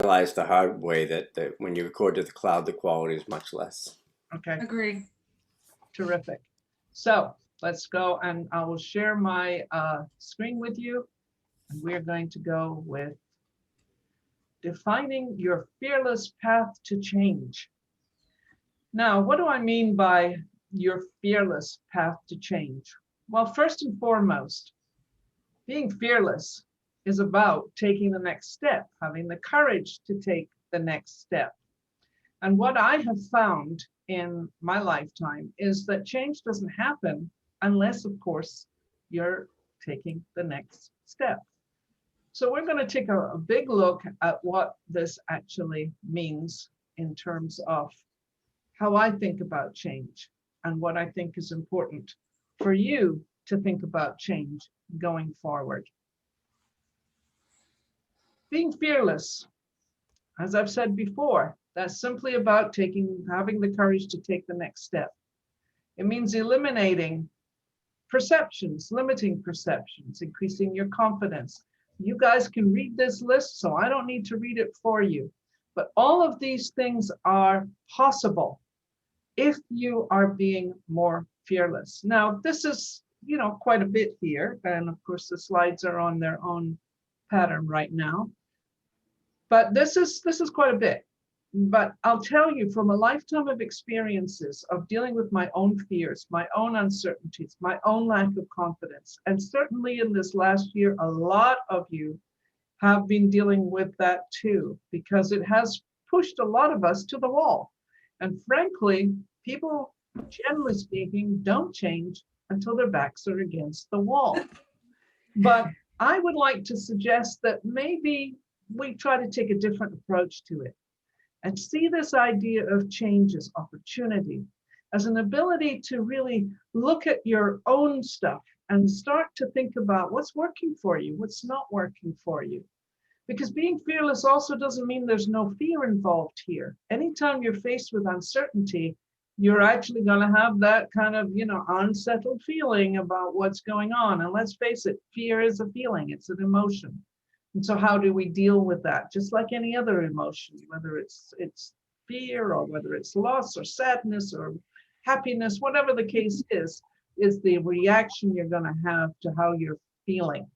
realized the hard way that when you record to the cloud, the quality is much less. Okay, Agree. terrific. So let's go, and I will share my screen with you. And we're going to go with defining your fearless path to change. Now, what do I mean by your fearless path to change? Well, first and foremost, being fearless is about taking the next step, having the courage to take the next step. And what I have found in my lifetime is that change doesn't happen unless, of course, you're taking the next step. So we're going to take a big look at what this actually means in terms of how I think about change and what I think is important for you to think about change going forward. Being fearless, as I've said before, that's simply about having the courage to take the next step. It means eliminating perceptions, limiting perceptions, increasing your confidence. You guys can read this list, so I don't need to read it for you. But all of these things are possible if you are being more fearless. Now, this is, quite a bit here. And of course, the slides are on their own pattern right now. But this is quite a bit. But I'll tell you, from a lifetime of experiences of dealing with my own fears, my own uncertainties, my own lack of confidence, and certainly in this last year, a lot of you have been dealing with that too, because it has pushed a lot of us to the wall. And frankly, people, generally speaking, don't change until their backs are against the wall. But I would like to suggest that maybe we try to take a different approach to it and see this idea of change as opportunity, as an ability to really look at your own stuff and start to think about what's working for you, what's not working for you. Because being fearless also doesn't mean there's no fear involved here. Anytime you're faced with uncertainty, you're actually going to have that kind of, unsettled feeling about what's going on. And let's face it, fear is a feeling, it's an emotion. And so how do we deal with that? Just like any other emotion, whether it's fear or whether it's loss or sadness or happiness, whatever the case is the reaction you're going to have to how you're feeling.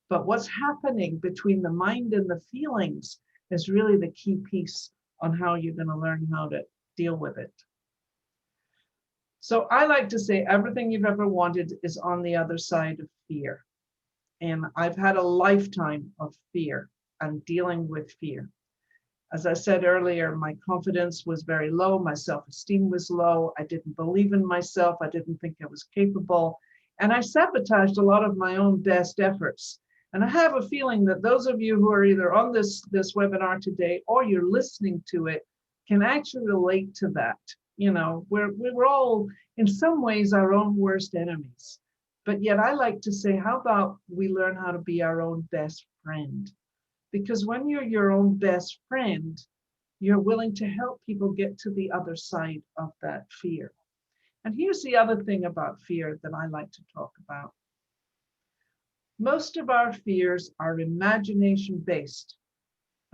But what's happening between the mind and the feelings is really the key piece on how you're going to learn how to deal with it. So I like to say everything you've ever wanted is on the other side of fear. And I've had a lifetime of fear and dealing with fear. As I said earlier, my confidence was very low. My self-esteem was low. I didn't believe in myself. I didn't think I was capable. And I sabotaged a lot of my own best efforts. And I have a feeling that those of you who are either on this webinar today or you're listening to it can actually relate to that. We're all in some ways our own worst enemies. But yet I like to say, how about we learn how to be our own best friend? Because when you're your own best friend, you're willing to help people get to the other side of that fear. And here's the other thing about fear that I like to talk about. Most of our fears are imagination-based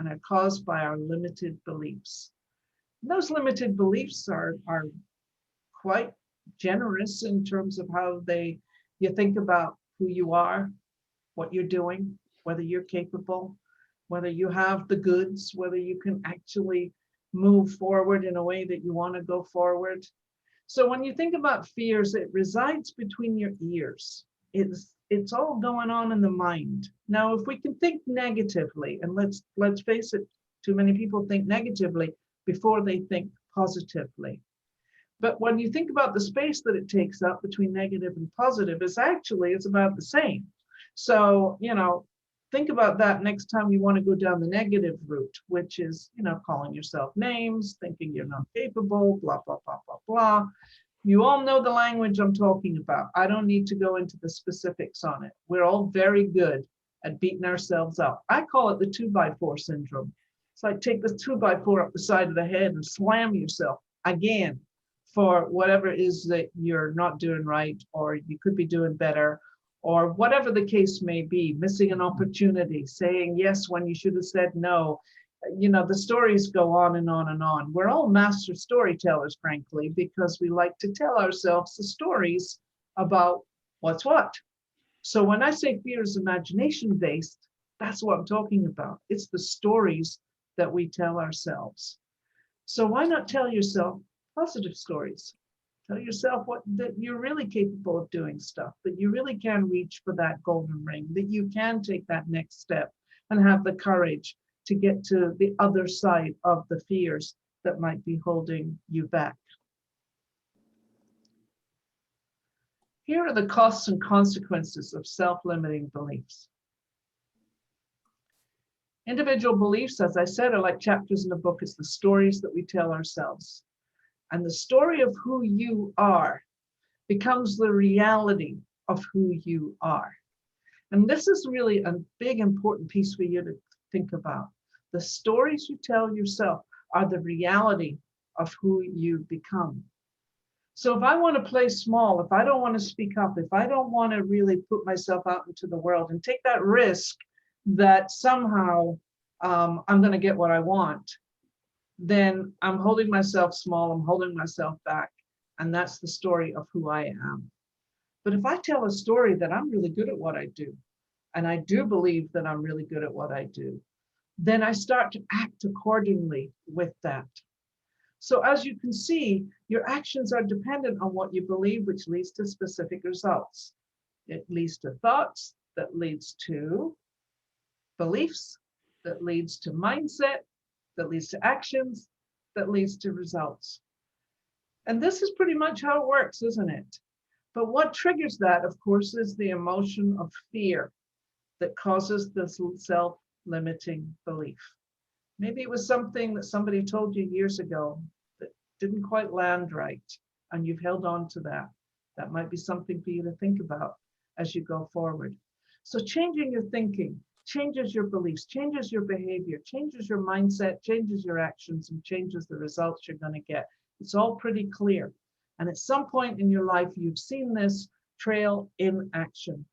and are caused by our limited beliefs. And those limited beliefs are quite generous in terms of how you think about who you are, what you're doing, whether you're capable, whether you have the goods, whether you can actually move forward in a way that you want to go forward. So when you think about fears, it resides between your ears. It's all going on in the mind. Now, if we can think negatively, and let's face it, too many people think negatively before they think positively. But when you think about the space that it takes up between negative and positive, it's about the same. So, think about that next time you want to go down the negative route, which is, calling yourself names, thinking you're not capable, blah, blah, blah, blah, blah. You all know the language I'm talking about. I don't need to go into the specifics on it. We're all very good at beating ourselves up. I call it the 2x4 syndrome. It's like take the 2x4 up the side of the head and slam yourself again for whatever it is that you're not doing right, or you could be doing better, or whatever the case may be, missing an opportunity, saying yes when you should have said no, you know, the stories go on and on and on. We're all master storytellers, frankly, because we like to tell ourselves the stories about what's what. So when I say fear is imagination based, that's what I'm talking about. It's the stories that we tell ourselves. So why not tell yourself positive stories? Tell yourself that you're really capable of doing stuff, that you really can reach for that golden ring, that you can take that next step and have the courage to get to the other side of the fears that might be holding you back. Here are the costs and consequences of self-limiting beliefs. Individual beliefs, as I said, are like chapters in a book. It's the stories that we tell ourselves. And the story of who you are becomes the reality of who you are. And this is really a big, important piece for you to think about. The stories you tell yourself are the reality of who you become. So if I want to play small, if I don't want to speak up, if I don't want to really put myself out into the world and take that risk that somehow I'm going to get what I want, then I'm holding myself small, I'm holding myself back. And that's the story of who I am. But if I tell a story that I'm really good at what I do, and I do believe that I'm really good at what I do, then I start to act accordingly with that. So as you can see, your actions are dependent on what you believe, which leads to specific results. It leads to thoughts, that leads to beliefs, that leads to mindset, that leads to actions, that leads to results. And this is pretty much how it works, isn't it? But what triggers that, of course, is the emotion of fear that causes this self-limiting belief. Maybe it was something that somebody told you years ago that didn't quite land right, and you've held on to that. That might be something for you to think about as you go forward. So changing your thinking changes your beliefs, changes your behavior, changes your mindset, changes your actions, and changes the results you're going to get. It's all pretty clear. And at some point in your life, you've seen this trail in action.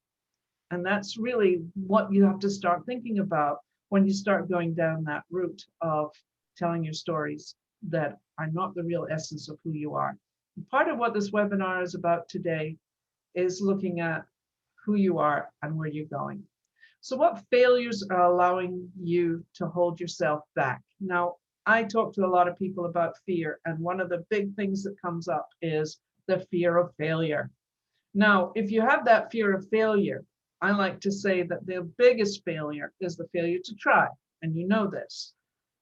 And that's really what you have to start thinking about when you start going down that route of telling your stories that are not the real essence of who you are. And part of what this webinar is about today is looking at who you are and where you're going. So what failures are allowing you to hold yourself back? Now, I talk to a lot of people about fear, and one of the big things that comes up is the fear of failure. Now, if you have that fear of failure, I like to say that the biggest failure is the failure to try, and you know this.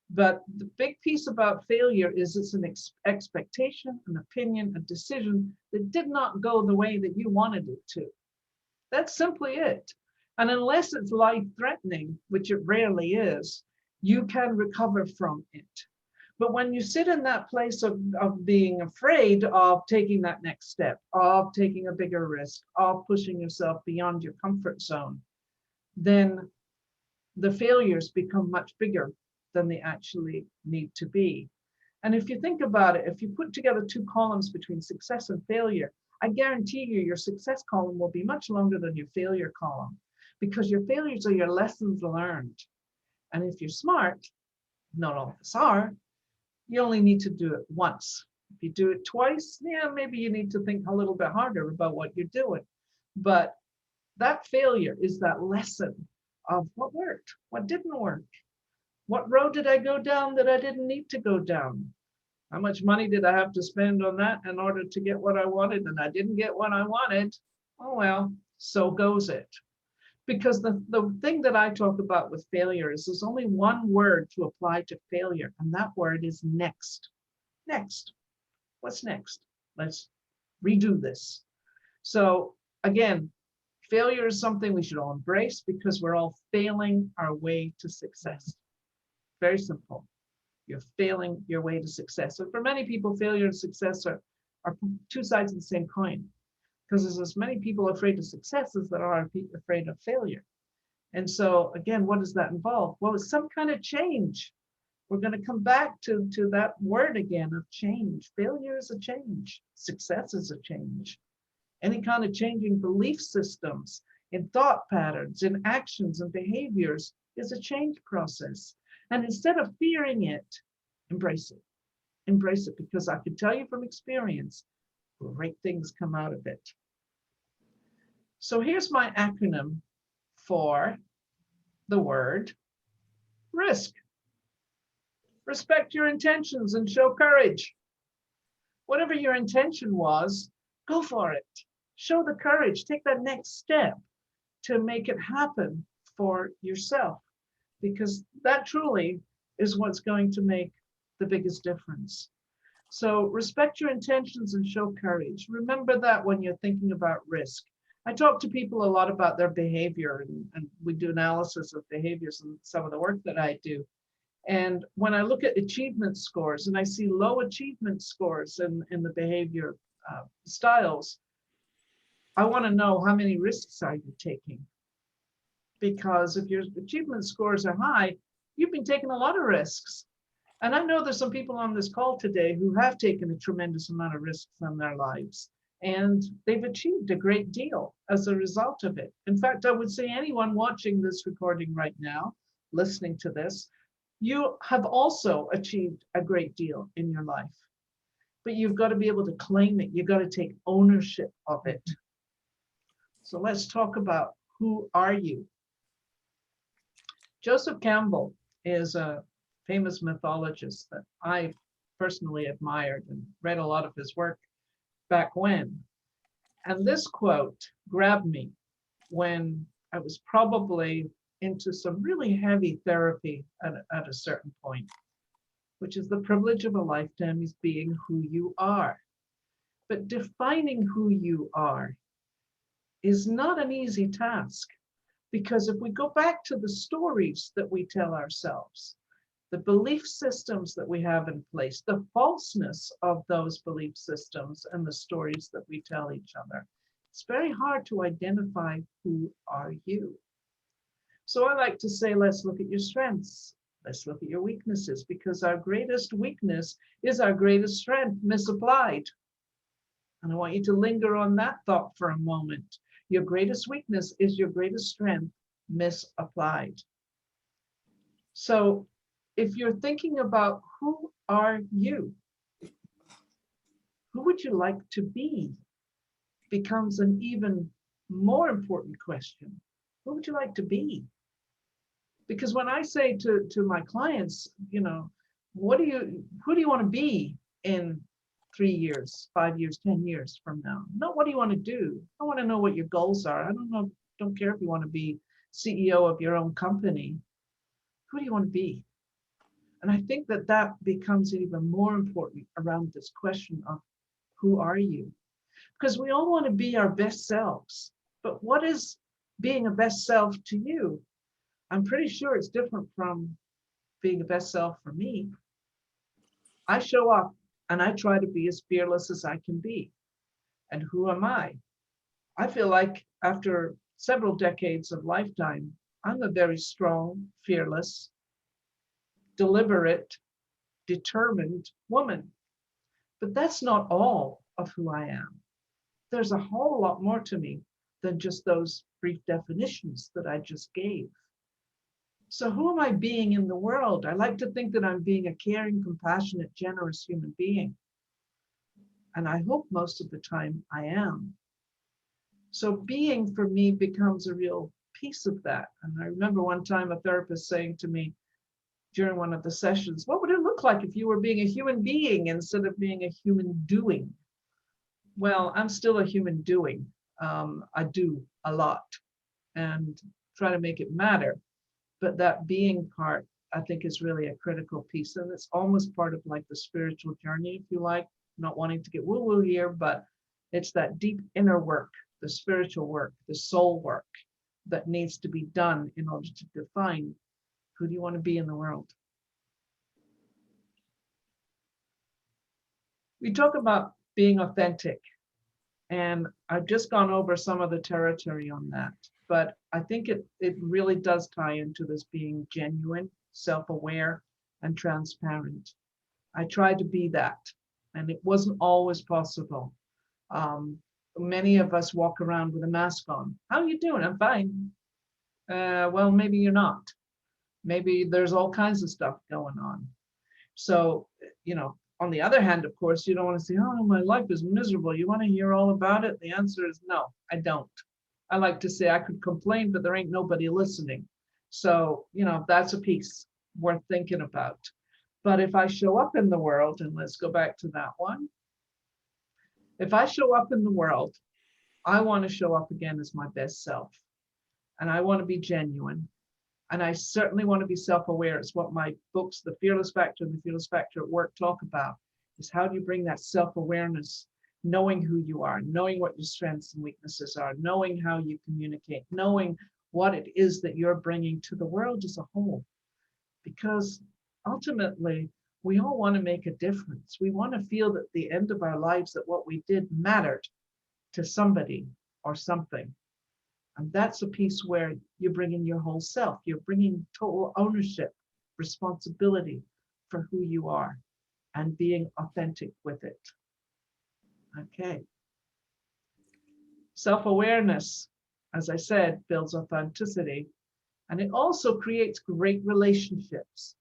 But the big piece about failure is it's an expectation, an opinion, a decision that did not go the way that you wanted it to. That's simply it. And unless it's life-threatening, which it rarely is, you can recover from it. But when you sit in that place of being afraid of taking that next step, of taking a bigger risk, of pushing yourself beyond your comfort zone, then the failures become much bigger than they actually need to be. And if you think about it, if you put together two columns between success and failure, I guarantee you your success column will be much longer than your failure column, because your failures are your lessons learned. And if you're smart, not all of us are, you only need to do it once. If you do it twice, yeah, maybe you need to think a little bit harder about what you're doing. But that failure is that lesson of what worked, what didn't work. What road did I go down that I didn't need to go down? How much money did I have to spend on that in order to get what I wanted? And I didn't get what I wanted. Oh, well, so goes it. Because the thing that I talk about with failure is there's only one word to apply to failure, and that word is next. Next. What's next? Let's redo this. So again, failure is something we should all embrace because we're all failing our way to success. Very simple. You're failing your way to success. And for many people, failure and success are two sides of the same coin. Because there's as many people afraid of success as there are afraid of failure. And so again, what does that involve? Well, it's some kind of change. We're going to come back to that word again of change. Failure is a change. Success is a change. Any kind of changing belief systems, in thought patterns, in actions and behaviors is a change process. And instead of fearing it, embrace it. Embrace it, because I can tell you from experience, great things come out of it. So here's my acronym for the word risk. Respect your intentions and show courage. Whatever your intention was, go for it. Show the courage. Take that next step to make it happen for yourself, because that truly is what's going to make the biggest difference. So respect your intentions and show courage. Remember that when you're thinking about risk. I talk to people a lot about their behavior, and we do analysis of behaviors in some of the work that I do. And when I look at achievement scores and I see low achievement scores in the behavior styles, I want to know, how many risks are you taking? Because if your achievement scores are high, you've been taking a lot of risks. And I know there's some people on this call today who have taken a tremendous amount of risks in their lives, and they've achieved a great deal as a result of it. In fact, I would say anyone watching this recording right now, listening to this, you have also achieved a great deal in your life. But you've got to be able to claim it. You've got to take ownership of it. So let's talk about, who are you? Joseph Campbell is a famous mythologist that I personally admired and read a lot of his work back when. And this quote grabbed me when I was probably into some really heavy therapy at a certain point, which is, the privilege of a lifetime is being who you are. But defining who you are is not an easy task, because if we go back to the stories that we tell ourselves, the belief systems that we have in place, the falseness of those belief systems and the stories that we tell each other, it's very hard to identify, who are you? So I like to say, let's look at your strengths. Let's look at your weaknesses, because our greatest weakness is our greatest strength misapplied. And I want you to linger on that thought for a moment. Your greatest weakness is your greatest strength misapplied. So if you're thinking about, who are you? Who would you like to be? Becomes an even more important question. Who would you like to be? Because when I say to my clients, who do you want to be in 3 years, 5 years, 10 years from now? Not what do you want to do? I want to know what your goals are. I don't care if you want to be CEO of your own company. Who do you want to be? And I think that becomes even more important around this question of, who are you? Because we all want to be our best selves. But what is being a best self to you? I'm pretty sure it's different from being a best self for me. I show up and I try to be as fearless as I can be. And who am I? I feel like after several decades of lifetime, I'm a very strong, fearless, deliberate, determined woman. But that's not all of who I am. There's a whole lot more to me than just those brief definitions that I just gave. So who am I being in the world? I like to think that I'm being a caring, compassionate, generous human being. And I hope most of the time I am. So being for me becomes a real piece of that. And I remember one time a therapist saying to me during one of the sessions, what would it look like if you were being a human being instead of being a human doing? Well, I'm still a human doing. I do a lot and try to make it matter. But that being part, I think, is really a critical piece. And it's almost part of like the spiritual journey, if you like, not wanting to get woo-woo here, but it's that deep inner work, the spiritual work, the soul work that needs to be done in order to define, who do you want to be in the world? We talk about being authentic, and I've just gone over some of the territory on that, but I think it really does tie into this being genuine, self-aware, and transparent. I tried to be that, and it wasn't always possible. Many of us walk around with a mask on. How are you doing? I'm fine. Well, maybe you're not. Maybe there's all kinds of stuff going on. So, on the other hand, of course, you don't want to say, oh, my life is miserable. You want to hear all about it? The answer is no, I don't. I like to say I could complain, but there ain't nobody listening. So, that's a piece worth thinking about. But if I show up in the world, and let's go back to that one. If I show up in the world, I want to show up again as my best self. And I want to be genuine. And I certainly want to be self-aware. It's what my books, The Fearless Factor and The Fearless Factor at Work, talk about, is how do you bring that self-awareness, knowing who you are, knowing what your strengths and weaknesses are, knowing how you communicate, knowing what it is that you're bringing to the world as a whole. Because ultimately, we all want to make a difference. We want to feel at the end of our lives that what we did mattered to somebody or something. And that's a piece where you're bringing your whole self. You're bringing total ownership, responsibility for who you are and being authentic with it. Okay. Self-awareness, as I said, builds authenticity. And it also creates great relationships.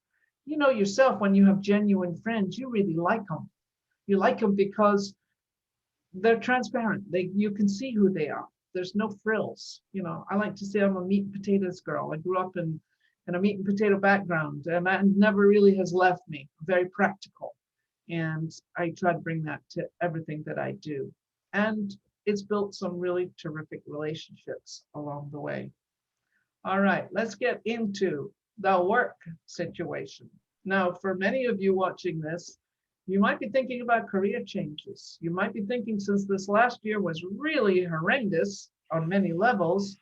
You know yourself, when you have genuine friends, you really like them. You like them because they're transparent. You can see who they are. There's no frills. I like to say I'm a meat and potatoes girl. I grew up in a meat and potato background, and that never really has left me. Very practical. And I try to bring that to everything that I do. And it's built some really terrific relationships along the way. All right, let's get into the work situation. Now, for many of you watching this, you might be thinking about career changes. You might be thinking, since this last year was really horrendous on many levels,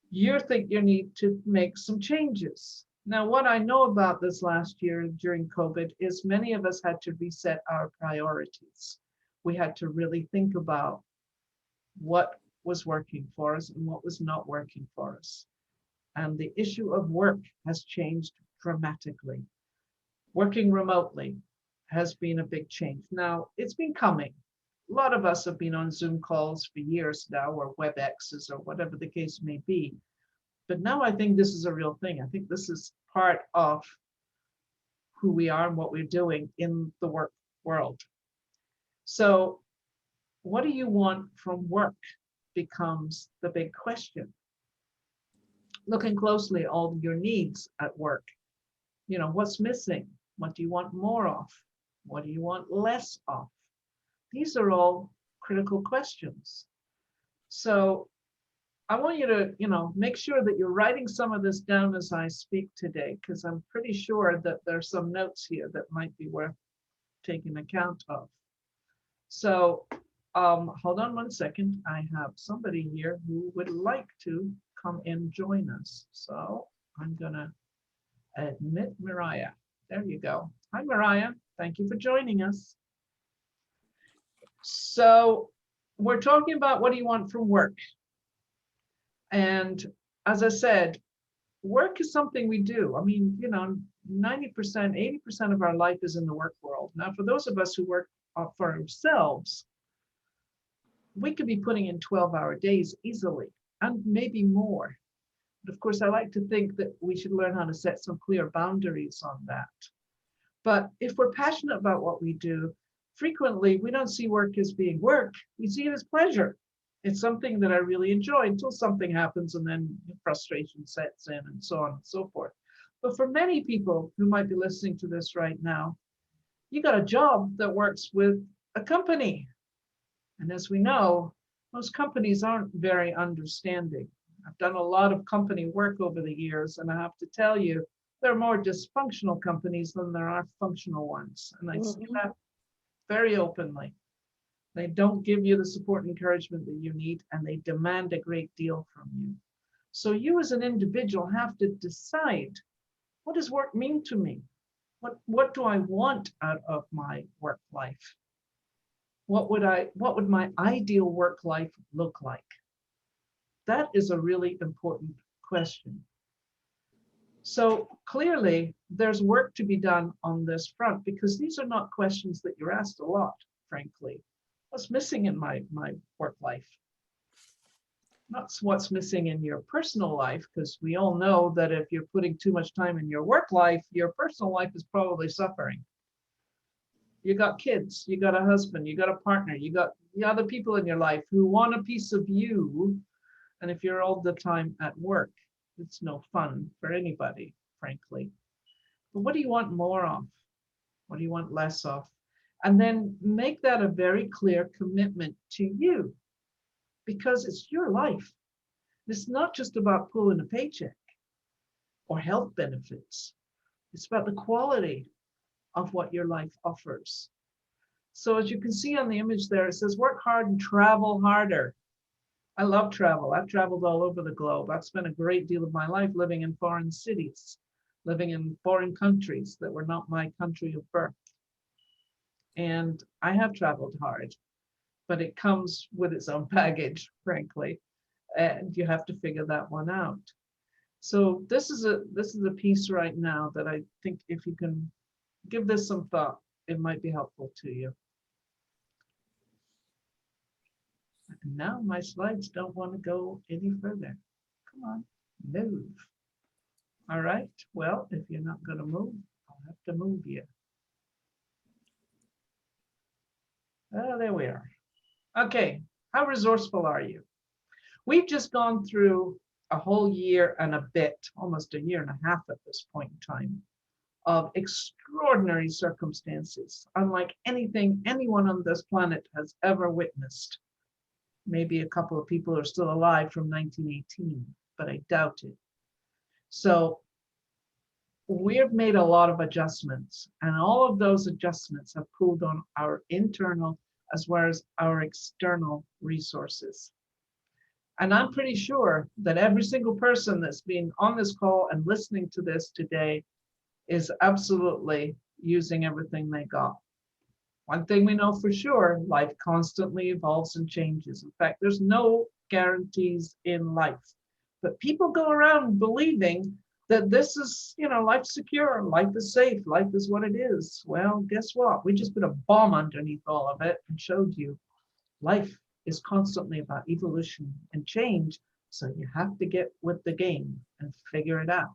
you think you need to make some changes. Now, what I know about this last year during COVID is many of us had to reset our priorities. We had to really think about what was working for us and what was not working for us. And the issue of work has changed dramatically. Working remotely has been a big change. Now, it's been coming. A lot of us have been on Zoom calls for years now, or WebExes, or whatever the case may be. But now I think this is a real thing. I think this is part of who we are and what we're doing in the work world. So what do you want from work becomes the big question. Looking closely at all your needs at work. What's missing? What do you want more of? What do you want less of? These are all critical questions. So I want you to, make sure that you're writing some of this down as I speak today, because I'm pretty sure that there's some notes here that might be worth taking account of. So hold on one second. I have somebody here who would like to come and join us. So I'm going to admit Mariah. There you go. Hi, Mariah. Thank you for joining us. So we're talking about what do you want from work? And as I said, work is something we do. I mean, 90%, 80% of our life is in the work world. Now, for those of us who work for ourselves, we could be putting in 12-hour days easily, and maybe more. But of course, I like to think that we should learn how to set some clear boundaries on that. But if we're passionate about what we do, frequently we don't see work as being work. We see it as pleasure. It's something that I really enjoy until something happens, and then frustration sets in, and so on and so forth. But for many people who might be listening to this right now, you got a job that works with a company. And as we know, most companies aren't very understanding. I've done a lot of company work over the years, and I have to tell you, there are more dysfunctional companies than there are functional ones. And I see that very openly. They don't give you the support and encouragement that you need, and they demand a great deal from you. So you as an individual have to decide, what does work mean to me? What do I want out of my work life? What would my ideal work life look like? That is a really important question. So clearly, there's work to be done on this front, because these are not questions that you're asked a lot, frankly. What's missing in my work life? not what's missing in your personal life, because we all know that if you're putting too much time in your work life, your personal life is probably suffering. You got kids, you got a husband, you got a partner, you got the other people in your life who want a piece of you. And if you're all the time at work, it's no fun for anybody, frankly. But what do you want more of? What do you want less of? And then make that a very clear commitment to you, because it's your life. It's not just about pulling a paycheck or health benefits. It's about the quality of what your life offers. So as you can see on the image there, it says work hard and travel harder. I love travel. I've traveled all over the globe. I've spent a great deal of my life living in foreign cities, living in foreign countries that were not my country of birth. And I have traveled hard, but it comes with its own baggage, frankly, and you have to figure that one out. So this is a piece right now that I think if you can give this some thought, it might be helpful to you. And now my slides don't want to go any further. Come on, move. All right, well, if you're not going to move, I'll have to move you. Oh, there we are. Okay, how resourceful are you? We've just gone through a whole year and a bit, almost a year and a half at this point in time, of extraordinary circumstances, unlike anything anyone on this planet has ever witnessed. Maybe a couple of people are still alive from 1918, but I doubt it. So we've made a lot of adjustments, and all of those adjustments have pulled on our internal as well as our external resources. And I'm pretty sure that every single person that's been on this call and listening to this today is absolutely using everything they got. One thing we know for sure, life constantly evolves and changes. In fact, there's no guarantees in life. But people go around believing that this is, life's secure, life is safe, life is what it is. Well, guess what? We just put a bomb underneath all of it and showed you life is constantly about evolution and change. So you have to get with the game and figure it out.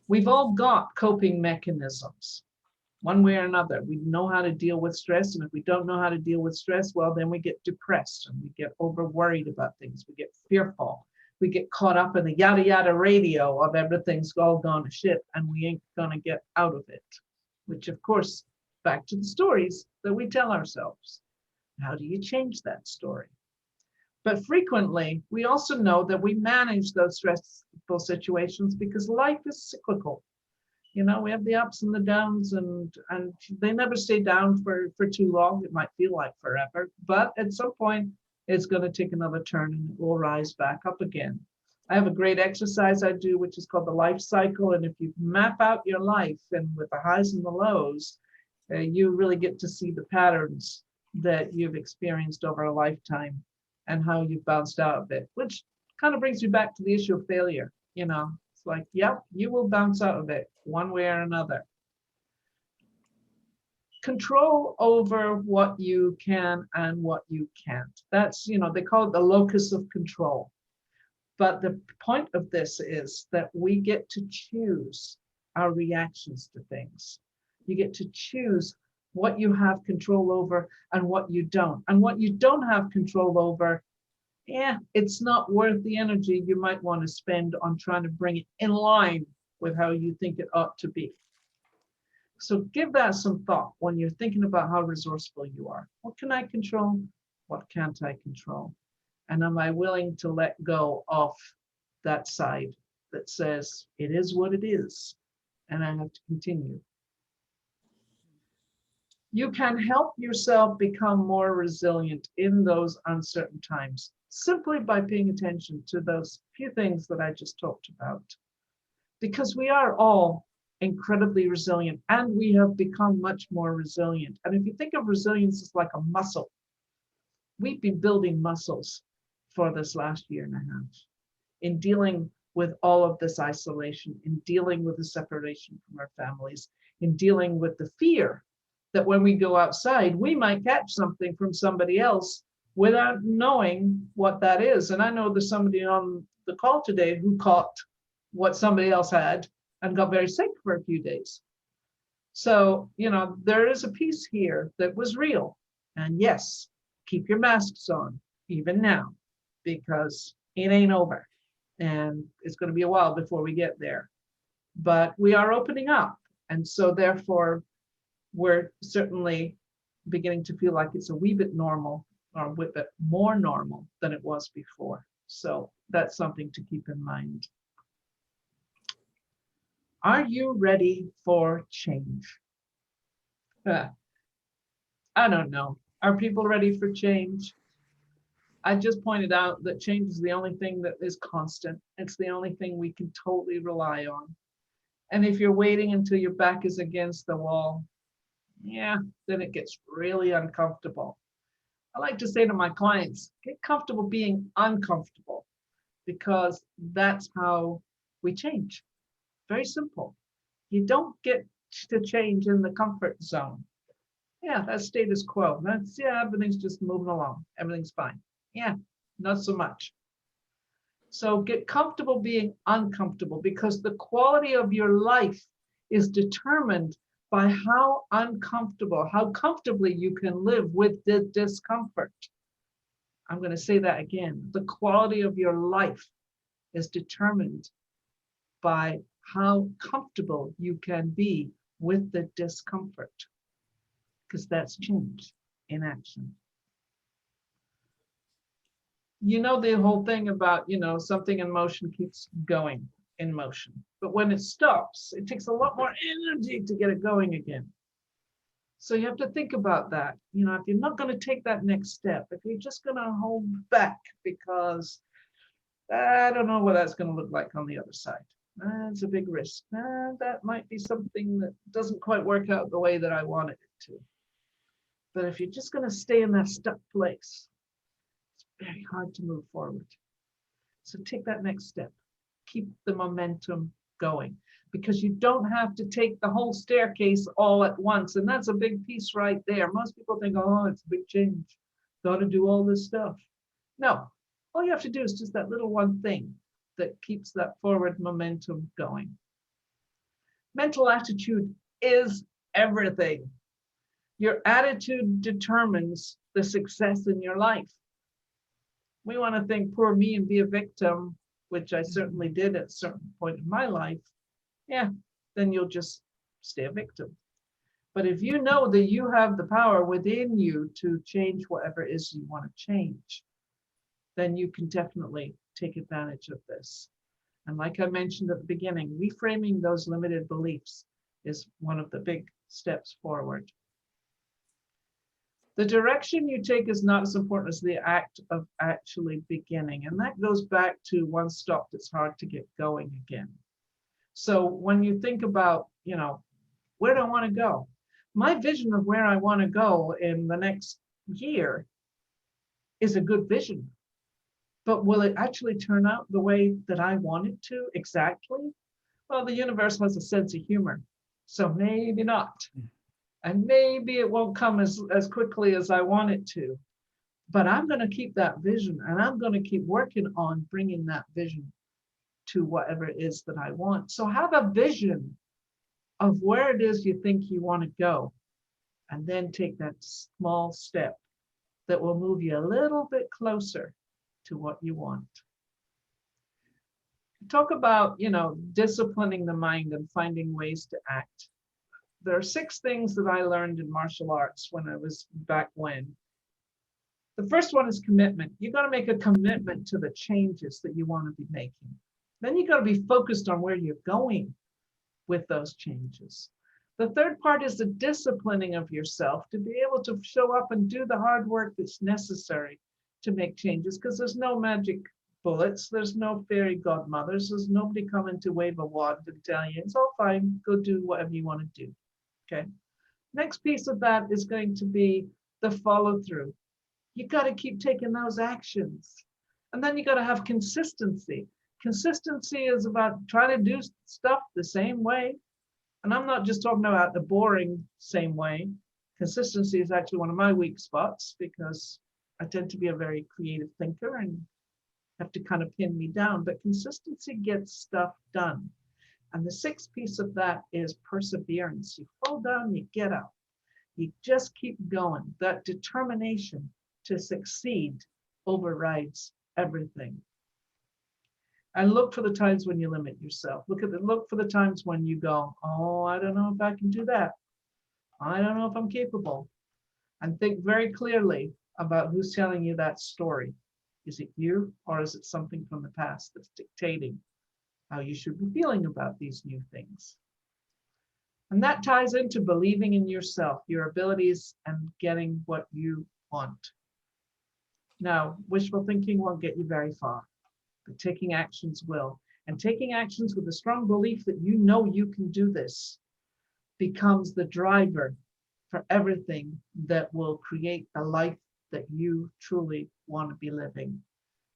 We've all got coping mechanisms. One way or another, we know how to deal with stress. And if we don't know how to deal with stress, well, then we get depressed and we get over worried about things. We get fearful. We get caught up in the yada yada radio of everything's all gone to shit and we ain't gonna get out of it. Which of course, back to the stories that we tell ourselves. How do you change that story? But frequently, we also know that we manage those stressful situations because life is cyclical. We have the ups and the downs, and they never stay down for too long. It might feel like forever, but at some point, it's going to take another turn and it will rise back up again. I have a great exercise I do, which is called the life cycle. And if you map out your life and with the highs and the lows, you really get to see the patterns that you've experienced over a lifetime and how you've bounced out of it, which kind of brings you back to the issue of failure. It's like, yep, you will bounce out of it one way or another. Control over what you can and what you can't. That's, they call it the locus of control. But the point of this is that we get to choose our reactions to things. You get to choose what you have control over and what you don't. And what you don't have control over, it's not worth the energy you might want to spend on trying to bring it in line with how you think it ought to be. So give that some thought when you're thinking about how resourceful you are. What can I control? What can't I control? And am I willing to let go of that side that says it is what it is and I have to continue? You can help yourself become more resilient in those uncertain times simply by paying attention to those few things that I just talked about. Because we are all incredibly resilient and we have become much more resilient. And if you think of resilience as like a muscle, we've been building muscles for this last year and a half in dealing with all of this isolation, in dealing with the separation from our families, in dealing with the fear that when we go outside, we might catch something from somebody else without knowing what that is. And I know there's somebody on the call today who caught what somebody else had and got very sick for a few days. So, there is a piece here that was real. And yes, keep your masks on, even now, because it ain't over. And it's going to be a while before we get there. But we are opening up. And so therefore, we're certainly beginning to feel like it's a wee bit normal, or a wee bit more normal than it was before. So that's something to keep in mind. Are you ready for change? I don't know. Are people ready for change? I just pointed out that change is the only thing that is constant. It's the only thing we can totally rely on. And if you're waiting until your back is against the wall, yeah, then it gets really uncomfortable. I like to say to my clients, get comfortable being uncomfortable, because that's how we change. Very simple. You don't get to change in the comfort zone. Yeah, that's status quo. Everything's just moving along. Everything's fine. Yeah, not so much. So get comfortable being uncomfortable, because the quality of your life is determined by how uncomfortable, how comfortably you can live with the discomfort. I'm going to say that again. The quality of your life is determined by how comfortable you can be with the discomfort, because that's change in action. The whole thing about, something in motion keeps going in motion. But when it stops, it takes a lot more energy to get it going again. So you have to think about that. If you're not going to take that next step, if you're just going to hold back because I don't know what that's going to look like on the other side, it's a big risk. That might be something that doesn't quite work out the way that I wanted it to. But if you're just going to stay in that stuck place, very hard to move forward. So take that next step. Keep the momentum going, because you don't have to take the whole staircase all at once. And that's a big piece right there. Most people think, oh, it's a big change. Got to do all this stuff. No, all you have to do is just that little one thing that keeps that forward momentum going. Mental attitude is everything. Your attitude determines the success in your life. We want to think poor me and be a victim, which I certainly did at a certain point in my life. Yeah, then you'll just stay a victim. But if you know that you have the power within you to change whatever it is you want to change, then you can definitely take advantage of this. And like I mentioned at the beginning, reframing those limited beliefs is one of the big steps forward. The direction you take is not as important as the act of actually beginning. And that goes back to once stopped, it's hard to get going again. So when you think about, where do I want to go? My vision of where I want to go in the next year is a good vision. But will it actually turn out the way that I want it to exactly? Well, the universe has a sense of humor, so maybe not. And maybe it won't come as quickly as I want it to. But I'm going to keep that vision, and I'm going to keep working on bringing that vision to whatever it is that I want. So have a vision of where it is you think you want to go, and then take that small step that will move you a little bit closer to what you want. Talk about, disciplining the mind and finding ways to act. There are 6 things that I learned in martial arts when I was back when. The first one is commitment. You got to make a commitment to the changes that you want to be making. Then you got to be focused on where you're going with those changes. The third part is the disciplining of yourself to be able to show up and do the hard work that's necessary to make changes, because there's no magic bullets. There's no fairy godmothers. There's nobody coming to wave a wand and tell you, it's all fine, go do whatever you want to do. Okay. Next piece of that is going to be the follow through. You got to keep taking those actions. And then you got to have consistency. Consistency is about trying to do stuff the same way. And I'm not just talking about the boring same way. Consistency is actually one of my weak spots, because I tend to be a very creative thinker and have to kind of pin me down, but consistency gets stuff done. And the sixth piece of that is perseverance. You fall down, you get up. You just keep going. That determination to succeed overrides everything. And look for the times when you limit yourself. Look for the times when you go, oh, I don't know if I can do that. I don't know if I'm capable. And think very clearly about who's telling you that story. Is it you, or is it something from the past that's dictating how you should be feeling about these new things? And that ties into believing in yourself, your abilities, and getting what you want. Now, wishful thinking won't get you very far, but taking actions will. And taking actions with a strong belief that you know you can do this becomes the driver for everything that will create a life that you truly want to be living.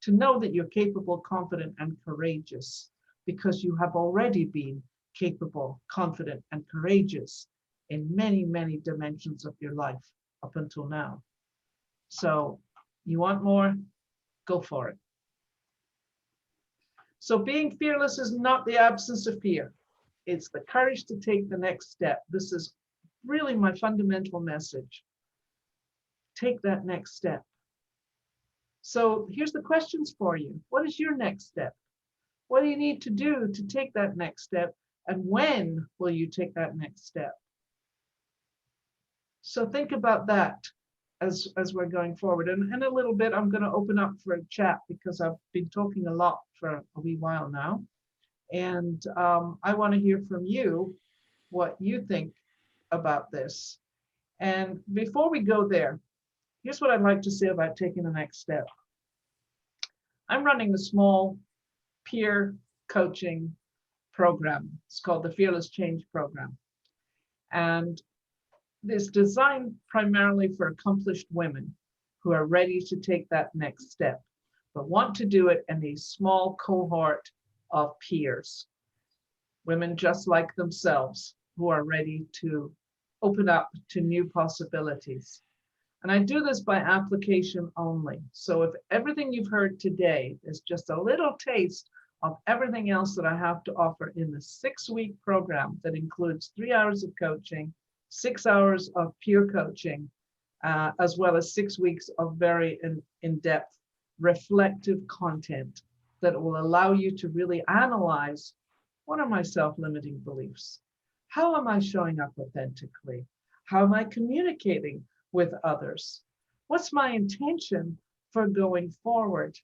To know that you're capable, confident, and courageous, because you have already been capable, confident, and courageous in many, many dimensions of your life up until now. So you want more? Go for it. So being fearless is not the absence of fear. It's the courage to take the next step. This is really my fundamental message. Take that next step. So here's the questions for you. What is your next step? What do you need to do to take that next step? And when will you take that next step? So think about that as we're going forward. And in a little bit, I'm going to open up for a chat because I've been talking a lot for a wee while now. And I want to hear from you what you think about this. And before we go there, here's what I'd like to say about taking the next step. I'm running a small peer coaching program. It's called the Fearless Change Program. And it's designed primarily for accomplished women who are ready to take that next step, but want to do it in a small cohort of peers, women just like themselves who are ready to open up to new possibilities. And I do this by application only. So if everything you've heard today is just a little taste of everything else that I have to offer in the 6-week program that includes 3 hours of coaching, 6 hours of peer coaching, as well as 6 weeks of very in-depth reflective content that will allow you to really analyze, what are my self-limiting beliefs? How am I showing up authentically? How am I communicating with others? What's my intention for going forward?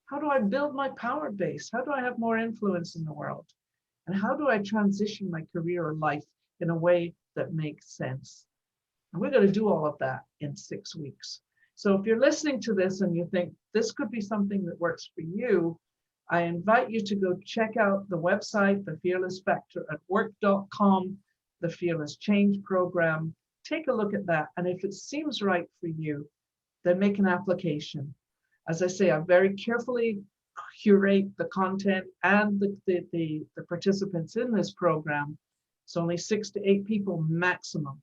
How do I build my power base? How do I have more influence in the world? And how do I transition my career or life in a way that makes sense? And we're going to do all of that in 6 weeks. So if you're listening to this and you think this could be something that works for you, I invite you to go check out the website, the Fearless Factor at work.com, the Fearless Change Program. Take a look at that. And if it seems right for you, then make an application. As I say, I very carefully curate the content and the participants in this program. It's only 6 to 8 people maximum.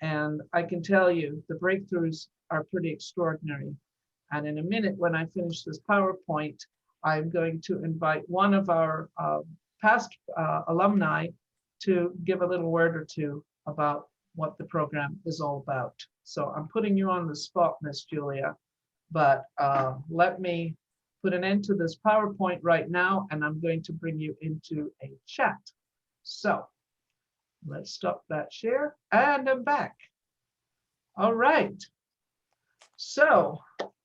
And I can tell you the breakthroughs are pretty extraordinary. And in a minute, when I finish this PowerPoint, I'm going to invite one of our past alumni to give a little word or two about what the program is all about. So I'm putting you on the spot, Miss Julia, but let me put an end to this PowerPoint right now, and I'm going to bring you into a chat. So let's stop that share, and I'm back. All right. So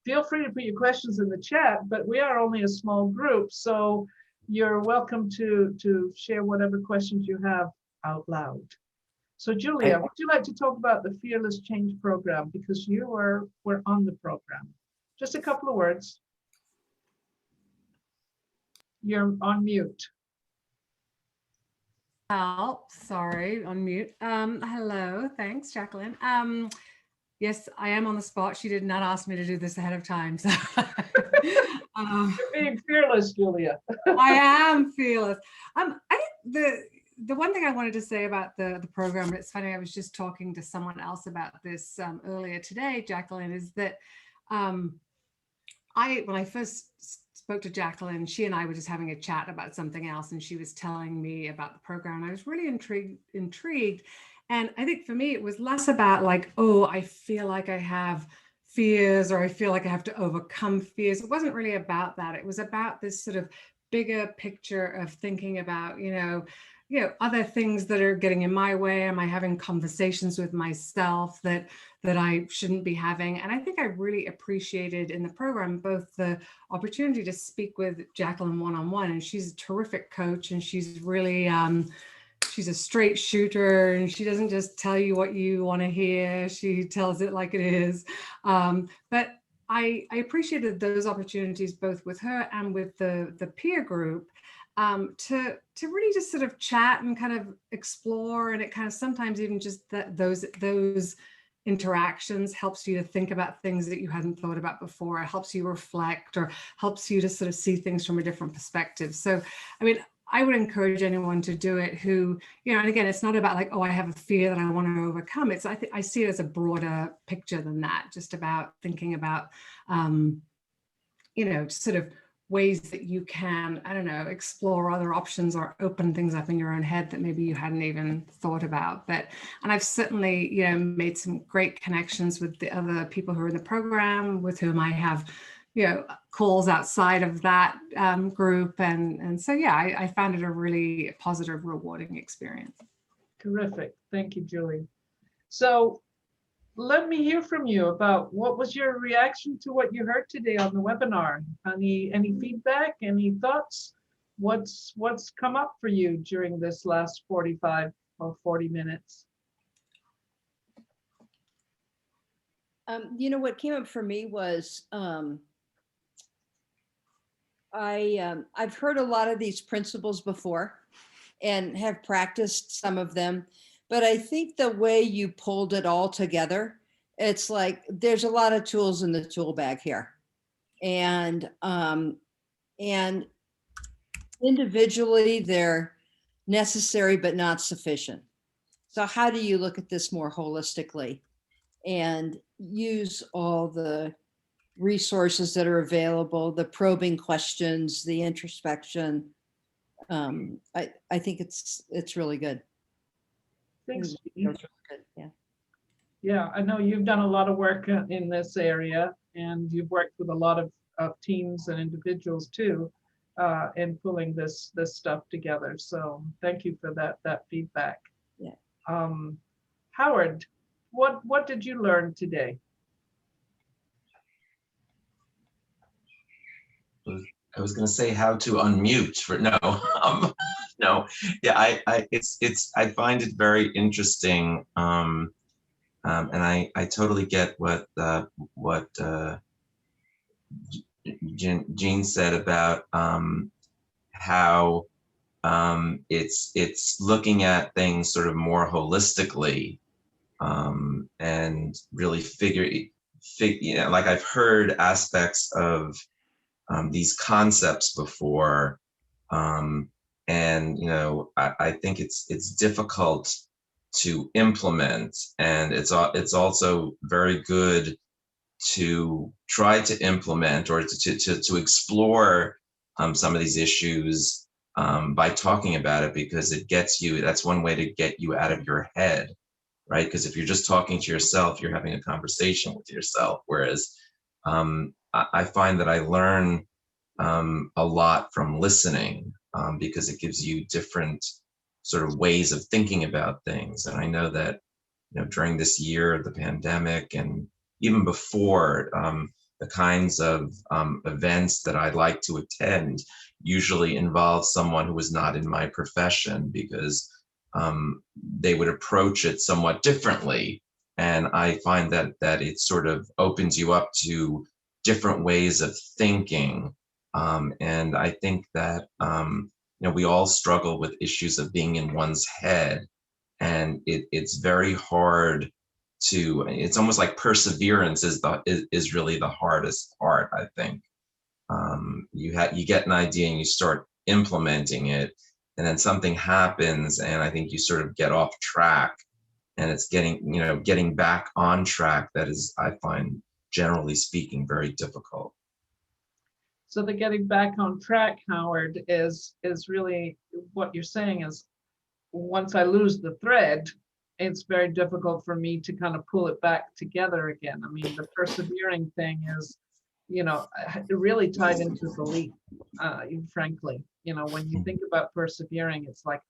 feel free to put your questions in the chat, but we are only a small group, so you're welcome to share whatever questions you have out loud. So Julia, would you like to talk about the Fearless Change Program, because you were on the program? Just a couple of words. You're on mute. Oh, sorry, on mute. Hello, thanks, Jacqueline. Yes, I am on the spot. She did not ask me to do this ahead of time. So You're being fearless, Julia. I am fearless. I think the one thing I wanted to say about the program, it's funny, I was just talking to someone else about this earlier today, Jacqueline, is that When I first spoke to Jacqueline, she and I were just having a chat about something else, and she was telling me about the program. I was really intrigued. And I think for me, it was less about like, oh, I feel like I have fears, or I feel like I have to overcome fears. It wasn't really about that. It was about this sort of bigger picture of thinking about, other things that are getting in my way. Am I having conversations with myself that I shouldn't be having? And I think I really appreciated in the program both the opportunity to speak with Jacqueline one-on-one, and she's a terrific coach, and she's really she's a straight shooter, and she doesn't just tell you what you want to hear. She tells it like it is. But I appreciated those opportunities both with her and with the peer group, to really just sort of chat and kind of explore. And it kind of sometimes even just those interactions helps you to think about things that you hadn't thought about before. It helps you reflect, or helps you to sort of see things from a different perspective. So, I mean, I would encourage anyone to do it who, and again, it's not about like, oh, I have a fear that I want to overcome. I see it as a broader picture than that, just about thinking about, sort of ways that you can, I don't know, explore other options or open things up in your own head that maybe you hadn't even thought about. And I've certainly, made some great connections with the other people who are in the program, with whom I have, calls outside of that group. And so, yeah, I found it a really positive, rewarding experience. Terrific. Thank you, Julie. So let me hear from you about what was your reaction to what you heard today on the webinar. Any feedback, any thoughts? What's come up for you during this last 45 or 40 minutes? What came up for me was I've heard a lot of these principles before and have practiced some of them, but I think the way you pulled it all together, it's like there's a lot of tools in the tool bag here, and individually they're necessary but not sufficient. So how do you look at this more holistically and use all the resources that are available, the probing questions, the introspection? I think it's really good. Thanks, Jean. Really good. Yeah. Yeah, I know you've done a lot of work in this area, and you've worked with a lot of teams and individuals too, in pulling this stuff together. So thank you for that feedback. Yeah. Howard, what did you learn today? I was going to say how to unmute for no, no. Yeah, I find it very interesting, and I totally get what Jean said about how it's looking at things sort of more holistically, and really like I've heard aspects of these concepts before, and I think it's difficult to implement, and it's also very good to try to implement or to explore some of these issues by talking about it, because that's one way to get you out of your head, right? Because if you're just talking to yourself, you're having a conversation with yourself, whereas I find that I learn a lot from listening, because it gives you different sort of ways of thinking about things. And I know that, during this year of the pandemic, and even before, the kinds of events that I like to attend usually involve someone who is not in my profession, because they would approach it somewhat differently. And I find that it sort of opens you up to different ways of thinking. And I think that, we all struggle with issues of being in one's head, and it's very hard it's almost like perseverance is really the hardest part, I think. You get an idea and you start implementing it, and then something happens, and I think you sort of get off track, and it's getting back on track that is, I find, generally speaking, very difficult. So the getting back on track, Howard, is really what you're saying is once I lose the thread, it's very difficult for me to kind of pull it back together again. I mean, the persevering thing is, really tied into belief, frankly. When you think about persevering, it's like,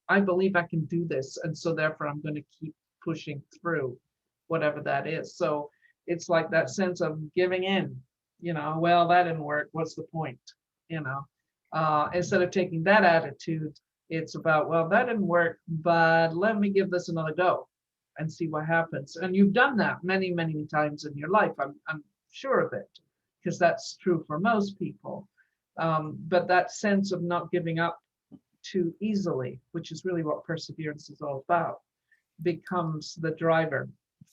I believe I can do this. And so therefore I'm going to keep pushing through whatever that is. So it's like that sense of giving in, well, that didn't work. What's the point? Instead of taking that attitude, it's about, well, that didn't work, but let me give this another go and see what happens. And you've done that many, many times in your life. I'm sure of it, because that's true for most people. But that sense of not giving up too easily, which is really what perseverance is all about, becomes the driver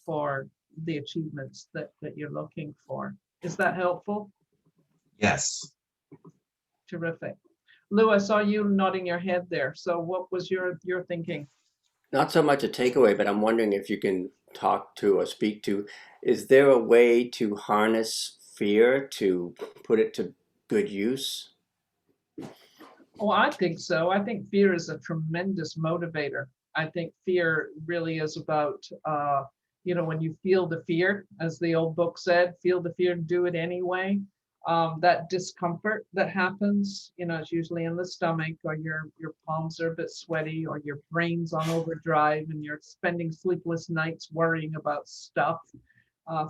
for the achievements that you're looking for. Is that helpful? Yes. Terrific. Lou, I saw you nodding your head there. So what was your thinking? Not so much a takeaway, but I'm wondering if you can talk to or speak to, is there a way to harness fear to put it to good use? Oh, I think so. I think fear is a tremendous motivator. I think fear really is about, when you feel the fear, as the old book said, feel the fear and do it anyway. That discomfort that happens, it's usually in the stomach, or your palms are a bit sweaty, or your brain's on overdrive and you're spending sleepless nights worrying about stuff,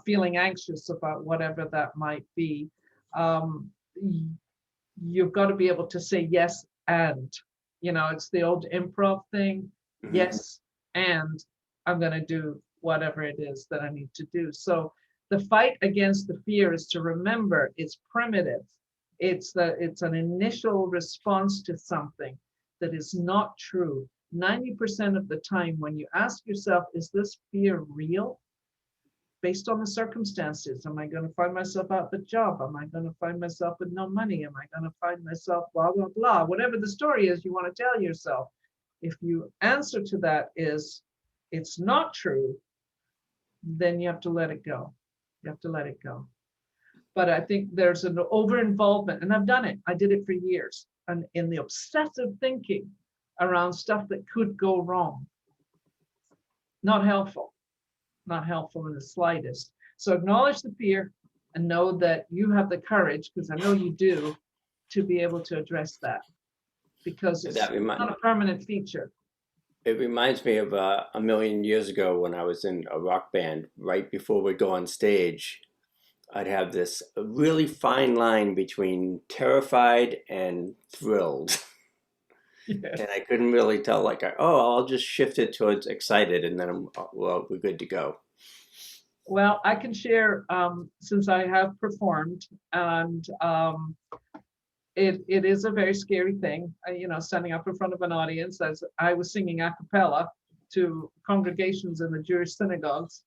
feeling anxious about whatever that might be. You've got to be able to say yes and, it's the old improv thing. Mhm. Yes, and I'm going to do whatever it is that I need to do. So the fight against the fear is to remember it's primitive. It's an initial response to something that is not true. 90% of the time when you ask yourself, is this fear real? Based on the circumstances, am I going to find myself out the job? Am I going to find myself with no money? Am I going to find myself blah, blah, blah? Whatever the story is you want to tell yourself. If you answer to that is, it's not true, then you have to let it go. You have to let it go. But I think there's an over-involvement, and I've done it. I did it for years, and in the obsessive thinking around stuff that could go wrong. Not helpful. Not helpful in the slightest. So acknowledge the fear and know that you have the courage, because I know you do, to be able to address that, because it's not a permanent feature. It reminds me of a million years ago when I was in a rock band. Right before we'd go on stage, I'd have this really fine line between terrified and thrilled. Yes. And I couldn't really tell, like, I'll just shift it towards excited, and then we're good to go. Well, I can share, since I have performed, and it is a very scary thing, standing up in front of an audience, as I was singing a cappella to congregations in the Jewish synagogues.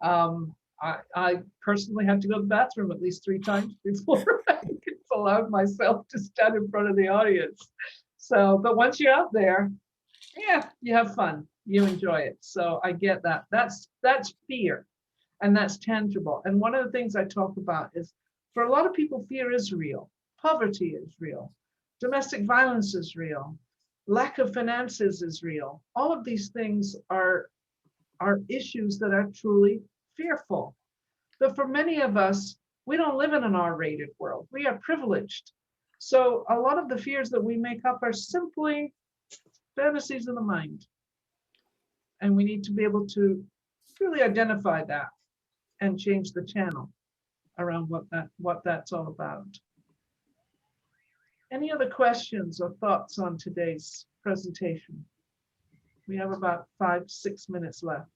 I personally had to go to the bathroom at least 3 times before I allowed myself to stand in front of the audience. So, but once you're out there, yeah, you have fun, you enjoy it. So I get that. That's fear, and that's tangible. And one of the things I talk about is, for a lot of people, fear is real. Poverty is real. Domestic violence is real. Lack of finances is real. All of these things are issues that are truly fearful. But for many of us, we don't live in an R-rated world. We are privileged. So a lot of the fears that we make up are simply fantasies of the mind. And we need to be able to really identify that and change the channel around what that's all about. Any other questions or thoughts on today's presentation? We have about 5-6 minutes left.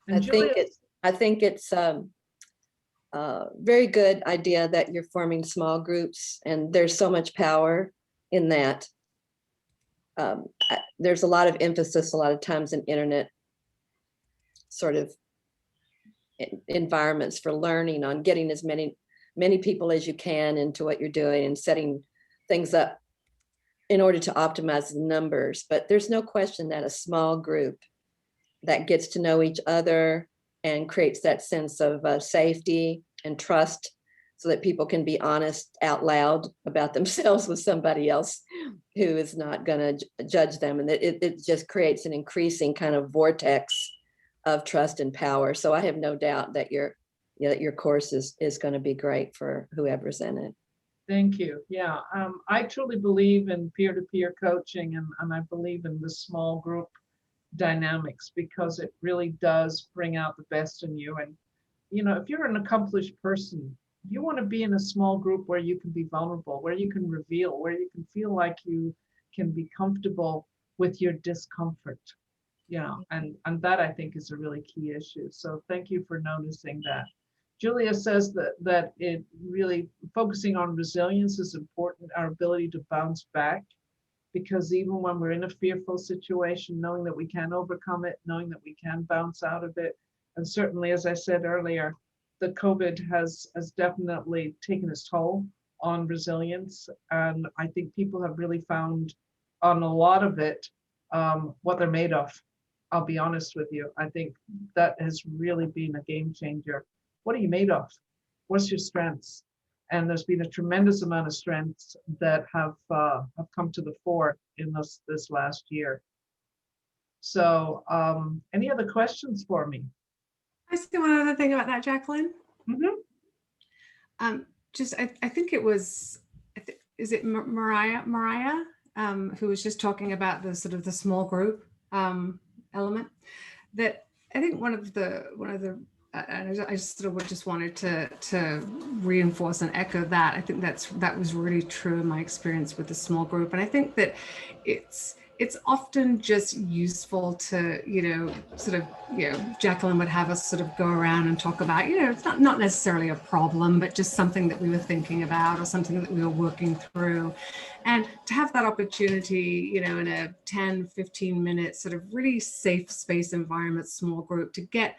And I think it's very good idea that you're forming small groups, and there's so much power in that. There's a lot of emphasis a lot of times in internet sort of environments for learning on getting as many people as you can into what you're doing and setting things up in order to optimize the numbers. But there's no question that a small group that gets to know each other and creates that sense of safety and trust, so that people can be honest out loud about themselves with somebody else who is not going to judge them. And it just creates an increasing kind of vortex of trust and power. So I have no doubt that your course is going to be great for whoever's in it. Thank you. Yeah, I truly believe in peer-to-peer coaching, and I believe in the small group dynamics, because it really does bring out the best in you. And, you know, if you're an accomplished person, you want to be in a small group where you can be vulnerable, where you can reveal, where you can feel like you can be comfortable with your discomfort. Yeah, and that, I think, is a really key issue. So thank you for noticing that. Julia says that it really focusing on resilience is important, our ability to bounce back, because even when we're in a fearful situation, knowing that we can overcome it, knowing that we can bounce out of it. And certainly, as I said earlier, the COVID has definitely taken its toll on resilience. And I think people have really found on a lot of it what they're made of. I'll be honest with you. I think that has really been a game changer. What are you made of? What's your strengths? And there's been a tremendous amount of strengths that have come to the fore in this last year. So any other questions for me? I say one other thing about that, Jacqueline. Mm-hmm. I think it was, is it Mariah, who was just talking about the sort of the small group element, that I think one of the and I just sort of just wanted to reinforce and echo that. I think that was really true in my experience with the small group. And I think that it's often just useful to, Jacqueline would have us sort of go around and talk about, it's not necessarily a problem, but just something that we were thinking about or something that we were working through. And to have that opportunity, in a 10, 15 minute sort of really safe space environment, small group, to get,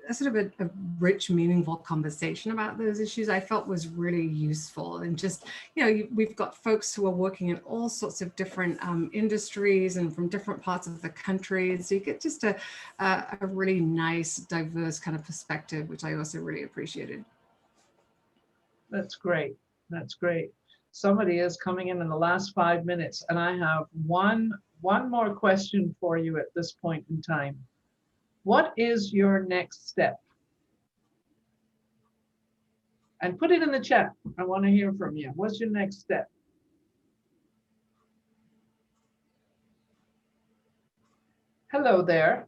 a sort of a rich, meaningful conversation about those issues, I felt was really useful. And just, we've got folks who are working in all sorts of different industries and from different parts of the country. So you get just a really nice, diverse kind of perspective, which I also really appreciated. That's great. That's great. Somebody is coming in the last 5 minutes, and I have one more question for you at this point in time. What is your next step? And put it in the chat. I want to hear from you. What's your next step? Hello there.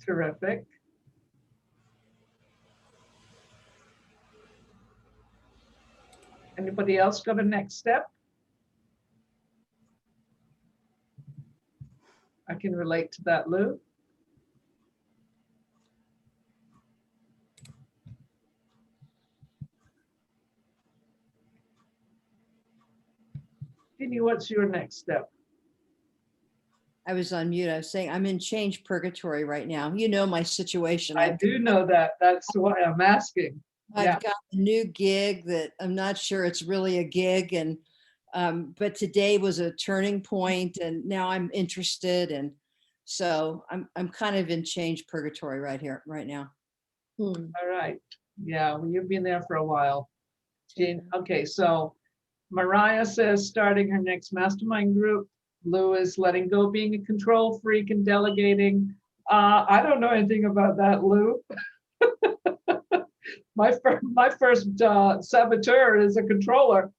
Terrific. Anybody else got a next step? I can relate to that, Lou. Jeannie, what's your next step? I was on mute. I was saying I'm in change purgatory right now. You know my situation. I do know that. That's why I'm asking. I've got a new gig that I'm not sure it's really a gig, and but today was a turning point, and now I'm interested, and so I'm kind of in change purgatory right now. All right. Yeah, well, you've been there for a while. Jean, okay, so Mariah says starting her next mastermind group. Lou is letting go, being a control freak and delegating. I don't know anything about that, Lou. My first saboteur is a controller.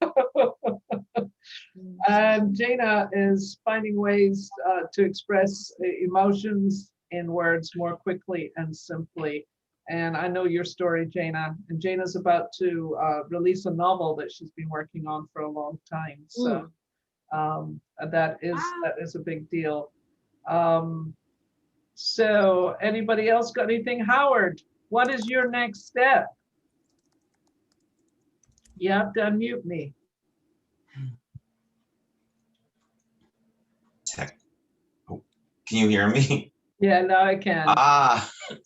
And Jana is finding ways to express emotions in words more quickly and simply. And I know your story, Jana. And Jana's about to release a novel that she's been working on for a long time. So that is a big deal. So anybody else got anything? Howard, what is your next step? You have to unmute me. Oh, can you hear me? Yeah, now I can.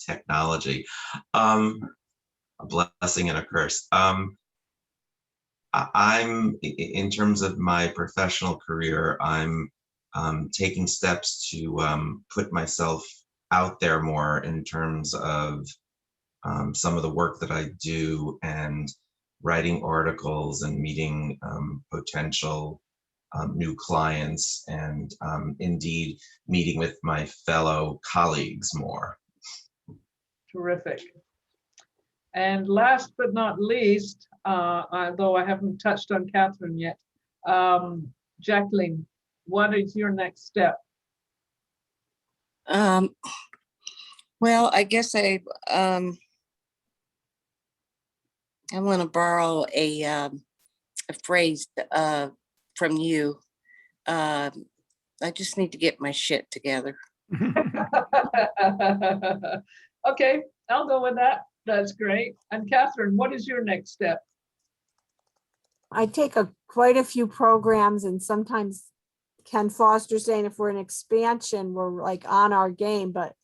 Technology. A blessing and a curse. in terms of my professional career, I'm taking steps to put myself out there more in terms of some of the work that I do, and writing articles and meeting potential new clients, and indeed meeting with my fellow colleagues more. Terrific. And last but not least, though I haven't touched on Catherine yet, Jacqueline, what is your next step? Well, I guess I want to borrow a phrase from you. I just need to get my shit together. Okay, I'll go with that. That's great. And Catherine, what is your next step? I take quite a few programs, and sometimes Ken Foster saying if we're in expansion, we're like on our game, but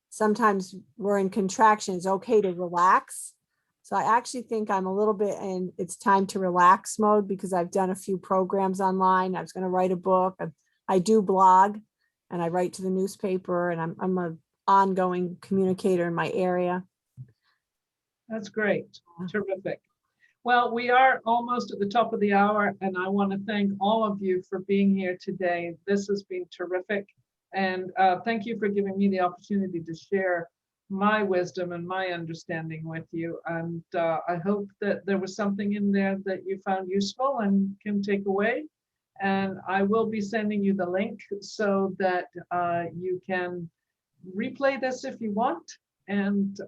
sometimes we're in contraction. It's okay to relax. So I actually think I'm a little bit in it's time to relax mode, because I've done a few programs online. I was going to write a book. I do blog, and I write to the newspaper, and I'm an ongoing communicator in my area. That's great. Terrific. Well, we are almost at the top of the hour, and I want to thank all of you for being here today. This has been terrific. And thank you for giving me the opportunity to share my wisdom and my understanding with you. And I hope that there was something in there that you found useful and can take away. And I will be sending you the link so that you can replay this if you want. And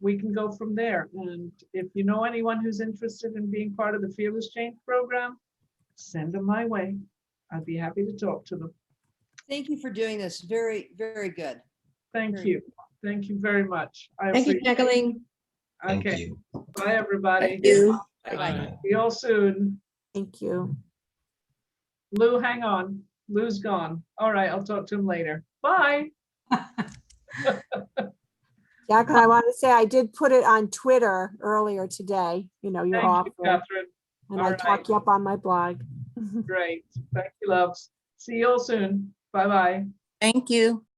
we can go from there. And if you know anyone who's interested in being part of the Fearless Change program, send them my way. I'd be happy to talk to them. Thank you for doing this. Very, very good. Thank you. Thank you very much. Thank you, Jacqueline. Thank Okay. you. Bye, everybody. Thank you. Bye-bye. See you all soon. Thank you. Lou, hang on. Lou's gone. All right, I'll talk to him later. Bye. Jacqueline, I want to say I did put it on Twitter earlier today, your Thank you, offer, Catherine. and All I right. talk you up on my blog. Great. Thank you, loves. See you all soon. Bye-bye. Thank you.